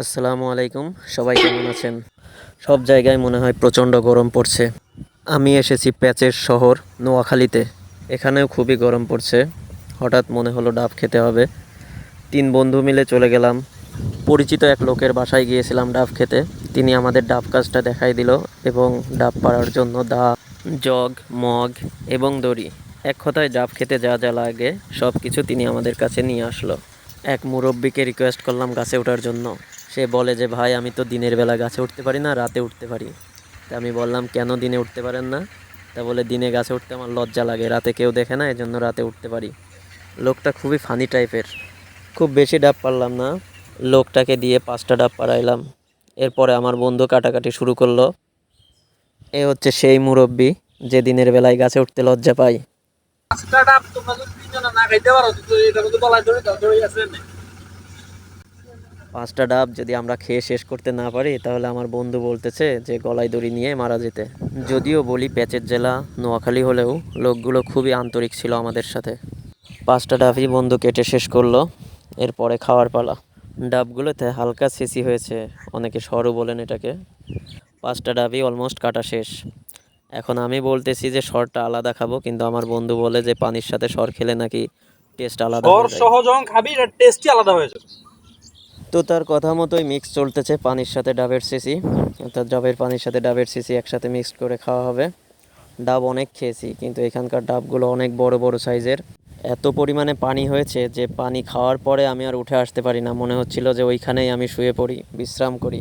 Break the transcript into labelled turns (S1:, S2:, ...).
S1: আসসালামু আলাইকুম। সবাই কেমন আছেন? সব জায়গায় মনে হয় প্রচণ্ড গরম পড়ছে। আমি এসেছি প্যাচের শহর নোয়াখালীতে। এখানেও খুবই গরম পড়ছে। হঠাৎ মনে হলো ডাব খেতে হবে। 3 বন্ধু মিলে চলে গেলাম। পরিচিত এক লোকের বাসায় গিয়েছিলাম ডাব খেতে। তিনি আমাদের ডাব গাছটা দেখাই দিল এবং ডাব পাড়ার জন্য দা, জগ, মগ এবং দড়ি। এক কথায় ডাব খেতে যা যা লাগে সব কিছু তিনি আমাদের কাছে নিয়ে আসলো। এক মুরব্বিকে রিকোয়েস্ট করলাম গাছে ওঠার জন্য। সে বলে যে ভাই আমি তো দিনের বেলা গাছে উঠতে পারি না, রাতে উঠতে পারি। তা আমি বললাম কেন দিনে উঠতে পারেন না? তা বলে দিনে গাছে উঠতে আমার লজ্জা লাগে, রাতে কেউ দেখে না, এজন্য রাতে উঠতে পারি। লোকটা খুবই ফানি টাইপের। খুব বেশি ডাব পারলাম না, লোকটাকে দিয়ে 5টা ডাব পাড়াইলাম। এরপরে আমার বন্ধু কাটাকাটি শুরু করলো। এ হচ্ছে সেই মুরব্বি যে দিনের বেলায় গাছে উঠতে লজ্জা পায়।
S2: তোমরা যদি তিনজনে না খাইতে পারো তো এটা কিন্তু গলায় দড়ি দাও, দড়ি আছে না?
S1: 5টা ডাব যদি আমরা খেয়ে শেষ করতে না পারি তাহলে আমার বন্ধু বলতেছে যে গলায় দড়ি নিয়ে মারা যেতে। যদিও বলি প্যাচের জেলা নোয়াখালী হলেও লোকগুলো খুবই আন্তরিক ছিল আমাদের সাথে। 5টা ডাবই বন্ধু কেটে শেষ করলো। এরপরে খাওয়ার পালা। ডাবগুলোতে হালকা ছিচি হয়েছে, অনেকে সরু বলেন এটাকে। 5টা ডাবই অলমোস্ট কাটা শেষ। এখন আমি বলতেছি যে সরটা আলাদা খাবো, কিন্তু আমার বন্ধু বলে যে পানির সাথে সর খেলে নাকি টেস্ট আলাদা
S2: সর
S1: হয়ে যায়।
S2: সহ যখন খাবি এটা টেস্টই আলাদা হয়ে যাবে।
S1: তো তার কথা মতোই মিক্স চলতেছে পানির সাথে ডাবের সিসি, অর্থাৎ ডাবের পানির সাথে ডাবের সিসি একসাথে মিক্সড করে খাওয়া হবে। ডাব অনেক খেয়েছি, কিন্তু এখানকার ডাবগুলো অনেক বড় বড় সাইজের। এত পরিমাণে পানি হয়েছে যে পানি খাওয়ার পরে আমি আর উঠে আসতে পারি না, মনে হচ্ছিল যে ওইখানেই আমি শুয়ে পড়ি, বিশ্রাম করি।